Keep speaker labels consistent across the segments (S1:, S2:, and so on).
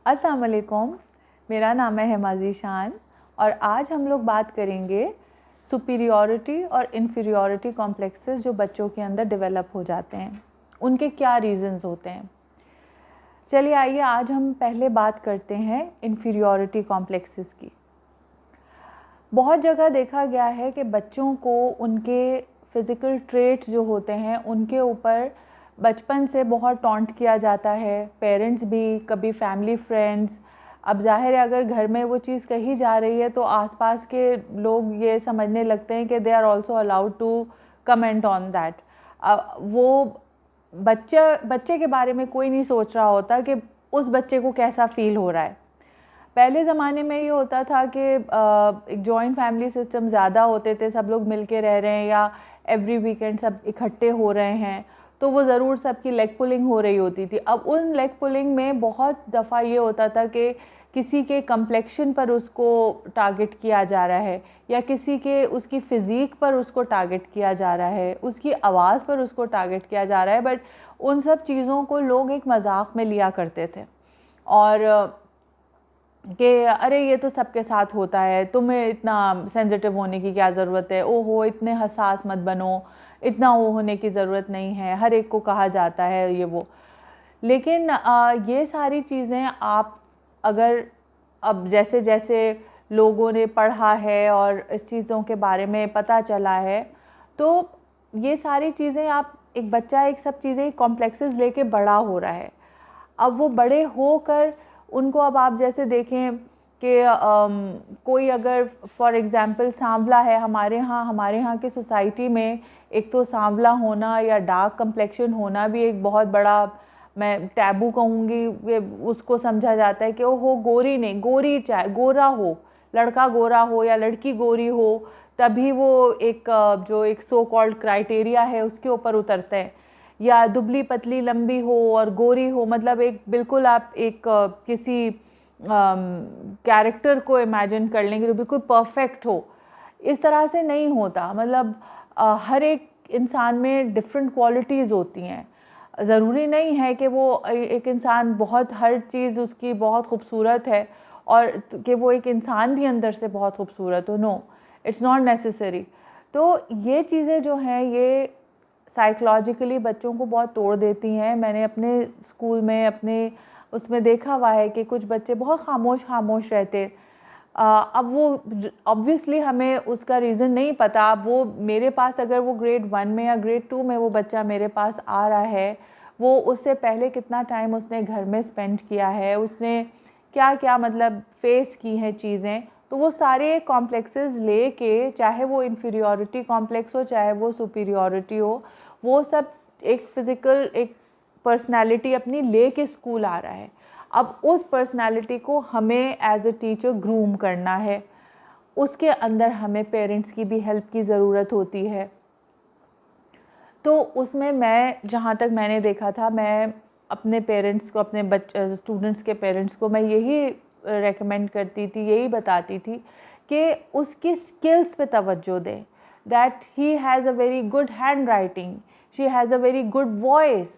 S1: अस्सलाम वालेकुम, मेरा नाम है हेमाजी शान और आज हम लोग बात करेंगे सुपीरियॉरिटी और इन्फीरियॉरिटी कॉम्प्लेक्सेस जो बच्चों के अंदर डेवलप हो जाते हैं, उनके क्या रीज़न्स होते हैं। चलिए आइए आज हम पहले बात करते हैं इन्फीरियॉरिटी कॉम्प्लेक्सेस की। बहुत जगह देखा गया है कि बच्चों को उनके फ़िज़िकल ट्रेट्स जो होते हैं उनके ऊपर बचपन से बहुत टॉन्ट किया जाता है, पेरेंट्स भी, कभी फैमिली फ्रेंड्स। अब जाहिर है अगर घर में वो चीज़ कही जा रही है तो आसपास के लोग ये समझने लगते हैं कि they are also allowed to comment on that. वो बच्चे के बारे में कोई नहीं सोच रहा होता कि उस बच्चे को कैसा फ़ील हो रहा है। पहले ज़माने में ये होता था कि एक जॉइंट फैमिली सिस्टम ज़्यादा होते थे, सब लोग मिल के रह रहे हैं या एवरी वीकेंड सब इकट्ठे हो रहे हैं, तो वो ज़रूर सबकी लेग पुलिंग हो रही होती थी। अब उन लेग पुलिंग में बहुत दफ़ा ये होता था कि किसी के कम्प्लेक्शन पर उसको टारगेट किया जा रहा है या किसी के उसकी फ़िज़ीक पर उसको टारगेट किया जा रहा है, उसकी आवाज़ पर उसको टारगेट किया जा रहा है। बट उन सब चीज़ों को लोग एक मजाक में लिया करते थे और कि अरे ये तो सबके साथ होता है, तुम्हें इतना सेंसिटिव होने की क्या ज़रूरत है, ओहो इतने हसास मत बनो, इतना वो होने की ज़रूरत नहीं है, हर एक को कहा जाता है ये वो। लेकिन ये सारी चीज़ें आप अगर अब जैसे जैसे लोगों ने पढ़ा है और इस चीज़ों के बारे में पता चला है, तो ये सारी चीज़ें आप एक बच्चा एक सब चीज़ें कॉम्प्लेक्सेस लेके बड़ा हो रहा है। अब वो बड़े होकर उनको अब आप जैसे देखें कि कोई अगर फॉर एग्ज़ाम्पल सांवला है, हमारे यहाँ की सोसाइटी में एक तो सांवला होना या डार्क कम्प्लेक्शन होना भी एक बहुत बड़ा, मैं टैबू कहूँगी, उसको समझा जाता है कि ओहो गोरी नहीं, गोरी चाहे गोरा हो, लड़का गोरा हो या लड़की गोरी हो तभी वो एक जो एक सो कॉल्ड क्राइटेरिया है उसके ऊपर उतरते हैं। या दुबली पतली लंबी हो और गोरी हो, मतलब एक बिल्कुल आप एक किसी कैरेक्टर को इमेजिन कर लेंगे जो बिल्कुल परफेक्ट हो। इस तरह से नहीं होता, मतलब हर एक इंसान में डिफरेंट क्वालिटीज़ होती हैं। ज़रूरी नहीं है कि वो एक इंसान बहुत हर चीज़ उसकी बहुत खूबसूरत है और कि वो एक इंसान भी अंदर से बहुत खूबसूरत हो। No, it's not necessary. तो ये चीज़ें जो हैं ये साइकोलॉजिकली बच्चों को बहुत तोड़ देती हैं। मैंने अपने स्कूल में अपने उसमें देखा हुआ है कि कुछ बच्चे बहुत खामोश रहते। अब वो ऑब्वियसली हमें उसका रीज़न नहीं पता। अब वो मेरे पास अगर वो ग्रेड 1 में या ग्रेड 2 में वो बच्चा मेरे पास आ रहा है, वो उससे पहले कितना टाइम उसने घर में स्पेंड किया है, उसने क्या क्या मतलब फ़ेस की हैं चीज़ें, तो वो सारे कॉम्प्लेक्सेस लेके, चाहे वो इन्फीरियॉरिटी कॉम्प्लेक्स हो चाहे वो सुपीरियॉरिटी हो, वो सब एक फ़िज़िकल एक पर्सनैलिटी अपनी ले के स्कूल आ रहा है। अब उस पर्सनैलिटी को हमें एज ए टीचर ग्रूम करना है, उसके अंदर हमें पेरेंट्स की भी हेल्प की ज़रूरत होती है। तो उसमें मैं जहाँ तक मैंने देखा था, मैं अपने पेरेंट्स को, अपने स्टूडेंट्स के पेरेंट्स को मैं यही रेकमेंड करती थी, यही बताती थी कि उसकी स्किल्स पे तवज्जो दें। That he has a very good hand writing, she has a very good voice,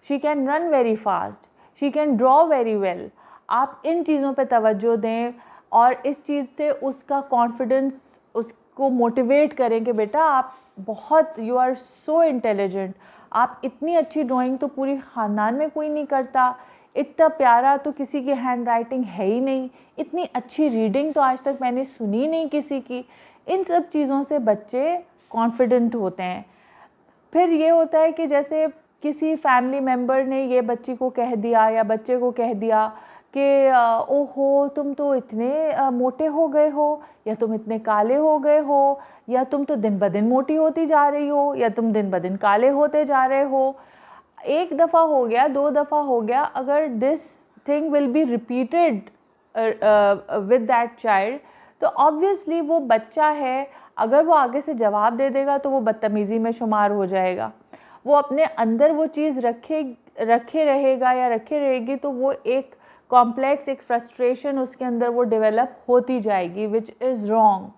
S1: she can run very fast, she can draw very well. आप इन चीज़ों पे तवज्जो दें और इस चीज़ से उसका कॉन्फिडेंस, उसको मोटिवेट करें कि बेटा आप बहुत, यू आर सो इंटेलिजेंट, आप इतनी अच्छी ड्राइंग तो पूरी ख़ानदान में कोई नहीं करता, इतना प्यारा तो किसी की हैंड राइटिंग है ही नहीं, इतनी अच्छी रीडिंग तो आज तक मैंने सुनी नहीं किसी की। इन सब चीज़ों से बच्चे कॉन्फिडेंट होते हैं। फिर ये होता है कि जैसे किसी फैमिली मेम्बर ने ये बच्ची को कह दिया या बच्चे को कह दिया कि ओहो तुम तो इतने मोटे हो गए हो, या तुम इतने काले हो गए हो, या तुम तो दिन ब दिन मोटी होती जा रही हो, या तुम दिन ब दिन काले होते जा रहे हो। एक दफ़ा हो गया, 2 दफ़ा हो गया, अगर this thing will be repeated with that child, तो ऑब्वियसली वो बच्चा है, अगर वो आगे से जवाब दे देगा तो वो बदतमीज़ी में शुमार हो जाएगा। वो अपने अंदर वो चीज़ रखे रहेगा या रखे रहेगी तो वो एक कॉम्प्लेक्स, एक फ्रस्ट्रेशन उसके अंदर वो डेवलप होती जाएगी, विच इज़ रॉन्ग।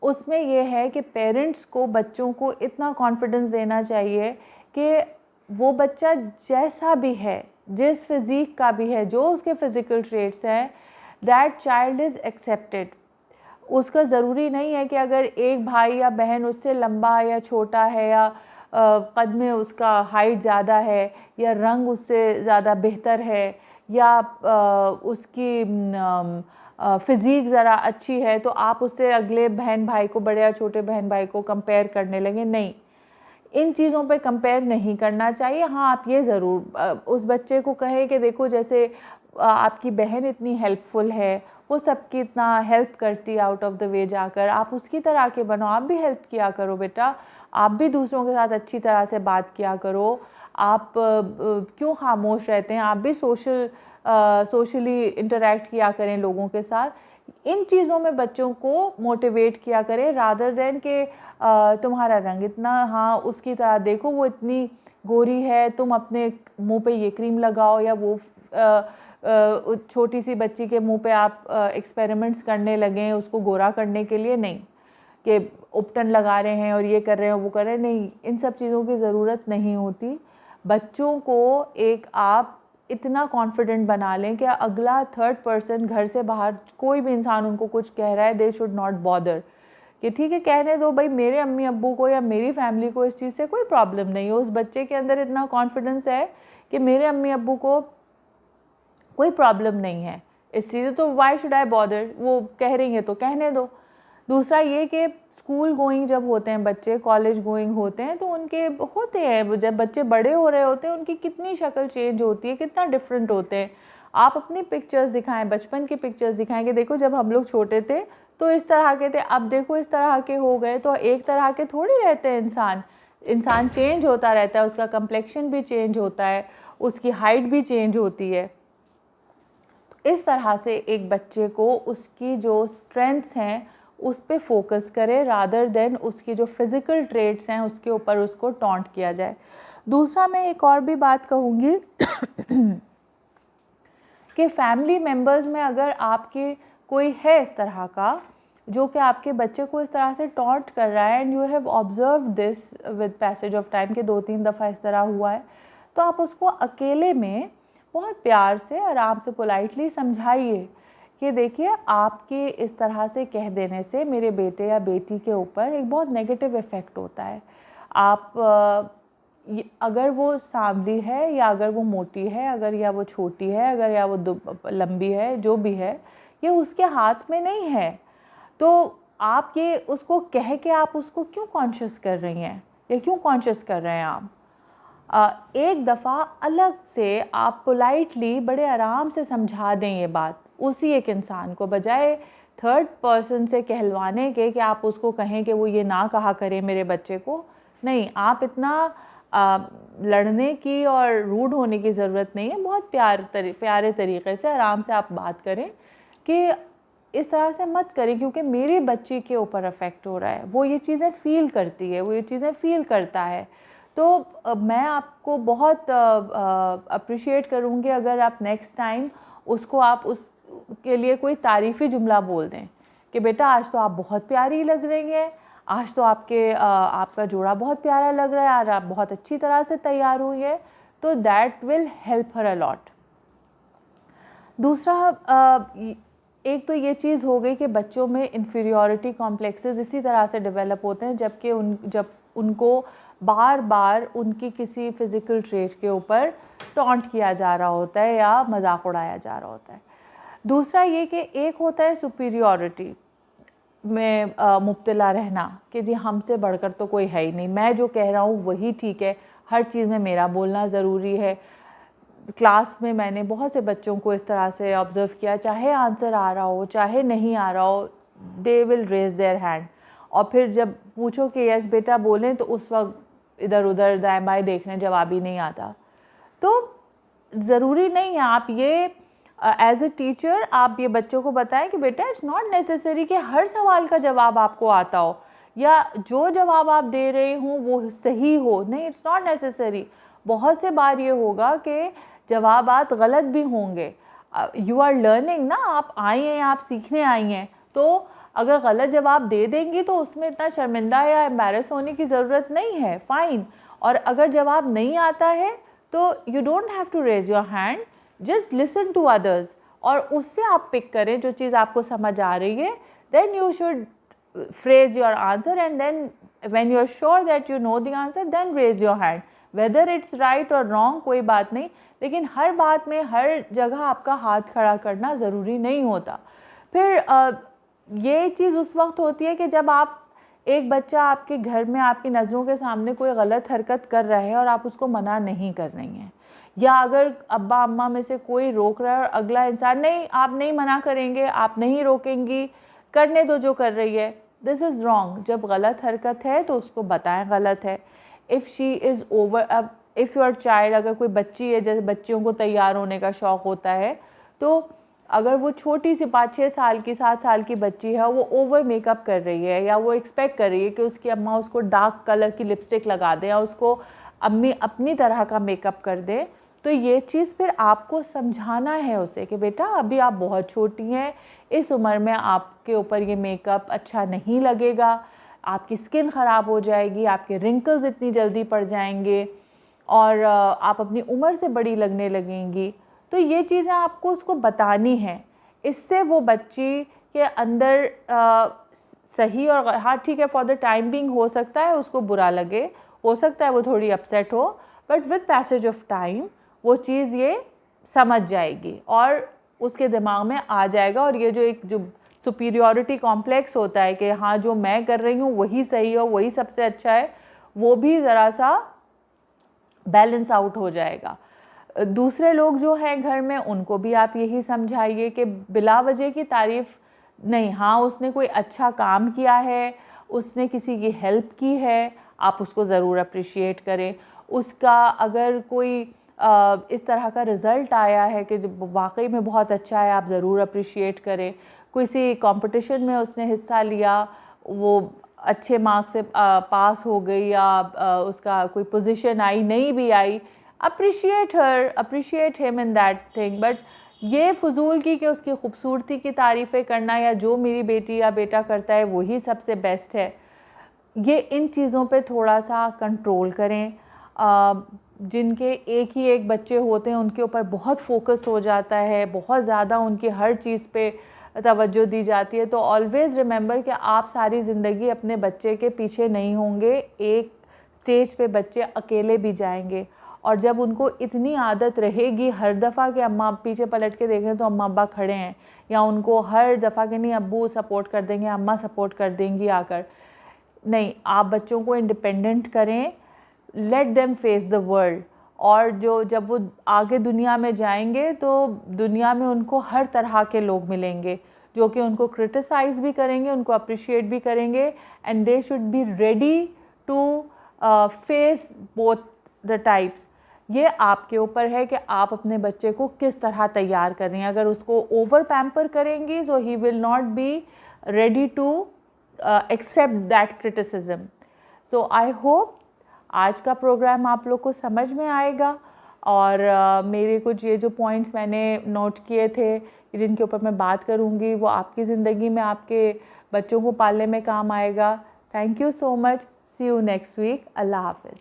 S1: उसमें ये है कि पेरेंट्स को बच्चों को इतना कॉन्फिडेंस देना चाहिए कि वो बच्चा जैसा भी है, जिस फिज़ीक का भी है, जो उसके फ़िज़िकल ट्रेट्स हैं, दैट चाइल्ड इज़ एक्सेप्टेड। उसका ज़रूरी नहीं है कि अगर एक भाई या बहन उससे लंबा या छोटा है या कद में उसका हाइट ज़्यादा है या रंग उससे ज़्यादा बेहतर है या उसकी फ़िज़ीक ज़रा अच्छी है तो आप उससे अगले बहन भाई को, बड़े या छोटे बहन भाई को कंपेयर करने लगे। नहीं, इन चीज़ों पे कंपेयर नहीं करना चाहिए। हाँ, आप ये ज़रूर उस बच्चे को कहें कि देखो जैसे आपकी बहन इतनी हेल्पफुल है, वो सबकी इतना हेल्प करती है आउट ऑफ द वे जाकर, आप उसकी तरह के बनो, आप भी हेल्प किया करो बेटा, आप भी दूसरों के साथ अच्छी तरह से बात किया करो, आप क्यों खामोश रहते हैं, आप भी सोशली इंटरेक्ट किया करें लोगों के साथ। इन चीज़ों में बच्चों को मोटिवेट किया करें रादर देन कि तुम्हारा रंग इतना, हाँ उसकी तरह देखो वो इतनी गोरी है, तुम अपने मुंह पे ये क्रीम लगाओ, या वो छोटी सी बच्ची के मुंह पे आप एक्सपेरिमेंट्स करने लगें उसको गोरा करने के लिए। नहीं कि उपटन लगा रहे हैं और ये कर रहे हैं वो कर रहे हैं, नहीं, इन सब चीज़ों की ज़रूरत नहीं होती। बच्चों को एक आप इतना कॉन्फिडेंट बना लें कि अगला थर्ड पर्सन, घर से बाहर कोई भी इंसान उनको कुछ कह रहा है, दे शुड नॉट बॉदर, कि ठीक है कहने दो भाई, मेरे अम्मी अब्बू को या मेरी फैमिली को इस चीज़ से कोई प्रॉब्लम नहीं है। उस बच्चे के अंदर इतना कॉन्फिडेंस है कि मेरे अम्मी अब्बू को कोई प्रॉब्लम नहीं है इस चीज़ से, तो वाई शुड आई बॉदर, वो कह रही हैं तो कहने दो। दूसरा ये कि स्कूल गोइंग जब होते हैं बच्चे, कॉलेज गोइंग होते हैं, तो उनके होते हैं, जब बच्चे बड़े हो रहे होते हैं उनकी कितनी शक्ल चेंज होती है, कितना डिफरेंट होते हैं। आप अपनी पिक्चर्स दिखाएं, बचपन की पिक्चर्स दिखाएं कि देखो जब हम लोग छोटे थे तो इस तरह के थे, अब देखो इस तरह के हो गए। तो एक तरह के थोड़ी रहते हैं इंसान चेंज होता रहता है, उसका कम्प्लेक्शन भी चेंज होता है, उसकी हाइट भी चेंज होती है। इस तरह से एक बच्चे को उसकी जो स्ट्रेंथ्स हैं उस पे फोकस करें रादर देन उसकी जो फिज़िकल ट्रेट्स हैं उसके ऊपर उसको टॉन्ट किया जाए। दूसरा मैं एक और भी बात कहूँगी कि फैमिली मेम्बर्स में अगर आपके कोई है इस तरह का जो कि आपके बच्चे को इस तरह से टॉन्ट कर रहा है, and you have observe this with passage of time के 2-3 दफ़ा इस तरह हुआ है, तो आप उसको अकेले में बहुत प्यार से, आराम से, पोलाइटली समझाइए कि देखिए आपके इस तरह से कह देने से मेरे बेटे या बेटी के ऊपर एक बहुत नेगेटिव इफ़ेक्ट होता है। आप अगर वो सांवली है या अगर वो मोटी है, अगर या वो छोटी है, अगर या वो लंबी है, जो भी है, ये उसके हाथ में नहीं है। तो आप ये उसको कह के आप उसको क्यों कॉन्शियस कर रही हैं या क्यों कॉन्शियस कर रहे हैं आप? एक दफ़ा अलग से आप पोलाइटली बड़े आराम से समझा दें ये बात उसी एक इंसान को, बजाय थर्ड पर्सन से कहलवाने के कि आप उसको कहें कि वो ये ना कहा करे मेरे बच्चे को। नहीं, आप इतना लड़ने की और रूड होने की ज़रूरत नहीं है। बहुत प्यारे तरीक़े से आराम से आप बात करें कि इस तरह से मत करें क्योंकि मेरे बच्चे के ऊपर अफेक्ट हो रहा है, वो ये चीज़ें फ़ील करती है, वो ये चीज़ें फ़ील करता है। तो मैं आपको बहुत अप्रिशिएट करूँगी अगर आप नेक्स्ट टाइम उसको आप उसके लिए कोई तारीफ़ी जुमला बोल दें कि बेटा आज तो आप बहुत प्यारी लग रही हैं, आज तो आपका जोड़ा बहुत प्यारा लग रहा है, आज आप बहुत अच्छी तरह से तैयार हुई है। तो that will help her a lot. दूसरा एक तो ये चीज़ हो गई कि बच्चों में इन्फीरियॉरिटी कॉम्प्लेक्सेस इसी तरह से डेवलप होते हैं जब उनको बार बार उनकी किसी फ़िज़िकल ट्रेट के ऊपर टॉन्ट किया जा रहा होता है या मजाक उड़ाया जा रहा होता है। दूसरा ये कि एक होता है सुपीरियॉरिटी में मुब्तला रहना कि जी हमसे बढ़कर तो कोई है ही नहीं, मैं जो कह रहा हूँ वही ठीक है, हर चीज़ में मेरा बोलना ज़रूरी है। क्लास में मैंने बहुत से बच्चों को इस तरह से ऑब्ज़र्व किया, चाहे आंसर आ रहा हो चाहे नहीं आ रहा हो, they will raise their hand, और फिर जब पूछो कि यस बेटा बोलें तो उस वक्त इधर उधर दाएं बाएं देखने, जवाब ही नहीं आता। तो ज़रूरी नहीं है आप ये एज ए टीचर आप ये बच्चों को बताएं कि बेटा इट्स नॉट नेसेसरी कि हर सवाल का जवाब आपको आता हो या जो जवाब आप दे रहे हो वो सही हो। नहीं, इट्स नॉट नेसेसरी। बहुत से बार ये होगा कि जवाबात गलत भी होंगे। यू आर लर्निंग ना, आप आई हैं, आप सीखने आई हैं, तो अगर गलत जवाब दे देंगी तो उसमें इतना शर्मिंदा या एम्बैरस होने की ज़रूरत नहीं है, फ़ाइन। और अगर जवाब नहीं आता है तो you don't have to raise your hand, just listen to others और उससे आप पिक करें जो चीज़ आपको समझ आ रही है. Then you should phrase your answer, and then when you are sure that you know the answer, then raise your hand. Whether it's right or wrong कोई बात नहीं, लेकिन हर बात में हर जगह आपका हाथ खड़ा करना ज़रूरी नहीं होता. फिर ये चीज़ उस वक्त होती है कि जब आप एक बच्चा आपके घर में आपकी नज़रों के सामने कोई गलत हरकत कर रहा है और आप उसको मना नहीं कर रही हैं, या अगर अब्बा अम्मा में से कोई रोक रहा है और अगला इंसान नहीं, आप नहीं मना करेंगे, आप नहीं रोकेंगी, करने दो जो कर रही है, दिस इज़ रॉन्ग. जब गलत हरकत है तो उसको बताएं गलत है. इफ़ शी इज़ ओवर, अब इफ़ योर चाइल्ड, अगर कोई बच्ची है, जैसे बच्चियों को तैयार होने का शौक़ होता है, तो अगर वो छोटी सी 5-6 साल की 7 साल की बच्ची है, वो ओवर मेकअप कर रही है या वो एक्सपेक्ट कर रही है कि उसकी अम्मा उसको डार्क कलर की लिपस्टिक लगा दें या उसको अम्मी अपनी तरह का मेकअप कर दें, तो ये चीज़ फिर आपको समझाना है उसे कि बेटा अभी आप बहुत छोटी हैं, इस उम्र में आपके ऊपर ये मेकअप अच्छा नहीं लगेगा, आपकी स्किन ख़राब हो जाएगी, आपके रिंकल्स इतनी जल्दी पड़ जाएंगे और आप अपनी उम्र से बड़ी लगने लगेंगी. तो ये चीज़ें आपको उसको बतानी हैं. इससे वो बच्ची के अंदर सही और हाँ ठीक है, फॉर द टाइम बिंग हो सकता है उसको बुरा लगे, हो सकता है वो थोड़ी अपसेट हो, but with passage of time वो चीज़ ये समझ जाएगी और उसके दिमाग में आ जाएगा. और ये जो सुपीरियॉरिटी कॉम्प्लेक्स होता है कि हाँ जो मैं कर रही हूँ वही सही है, वही सबसे अच्छा है, वो भी ज़रा सा बैलेंस आउट हो जाएगा. दूसरे लोग जो हैं घर में, उनको भी आप यही समझाइए कि बिला वजह की तारीफ़ नहीं, हाँ उसने कोई अच्छा काम किया है, उसने किसी की हेल्प की है, आप उसको ज़रूर अप्रिशिएट करें. उसका अगर कोई इस तरह का रिज़ल्ट आया है कि जब वाकई में बहुत अच्छा है, आप ज़रूर अप्रिशिएट करें. किसी कंपटीशन में उसने हिस्सा लिया, वो अच्छे मार्क्स से पास हो गई या उसका कोई पोजीशन आई, नहीं भी आई, appreciate her, appreciate him in that thing. But ये फजूल की कि उसकी खूबसूरती की तारीफ़ें करना या जो मेरी बेटी या बेटा करता है वही सबसे बेस्ट है, ये इन चीज़ों पे थोड़ा सा कंट्रोल करें. जिनके एक ही एक बच्चे होते हैं उनके ऊपर बहुत फोकस हो जाता है, बहुत ज़्यादा उनकी हर चीज़ पे तवज्जो दी जाती है. तो ऑलवेज़ रिमेंबर कि आप सारी ज़िंदगी अपने बच्चे के पीछे नहीं होंगे. एक स्टेज पे बच्चे अकेले भी जाएंगे और जब उनको इतनी आदत रहेगी हर दफ़ा कि अम्मा पीछे पलट के देखें तो अम्मा अब्बा खड़े हैं, या उनको हर दफ़ा कि नहीं अब्बू सपोर्ट कर देंगे, अम्मा सपोर्ट कर देंगी आकर, नहीं, आप बच्चों को इंडिपेंडेंट करें, let them face the world. और जब वो आगे दुनिया में जाएंगे तो दुनिया में उनको हर तरह के लोग मिलेंगे जो कि उनको क्रिटिसाइज़ भी करेंगे, उनको अप्रिशिएट भी करेंगे, and they should be ready to face both the types. ये आपके ऊपर है कि आप अपने बच्चे को किस तरह तैयार कर रही हैं. अगर उसको ओवर पैम्पर करेंगी तो he will not be ready to accept that criticism. So I hope आज का प्रोग्राम आप लोग को समझ में आएगा और मेरे कुछ ये जो पॉइंट्स मैंने नोट किए थे जिनके ऊपर मैं बात करूँगी वो आपकी ज़िंदगी में आपके बच्चों को पालने में काम आएगा. Thank you so much. See you next week. अल्लाह हाफ़िज़.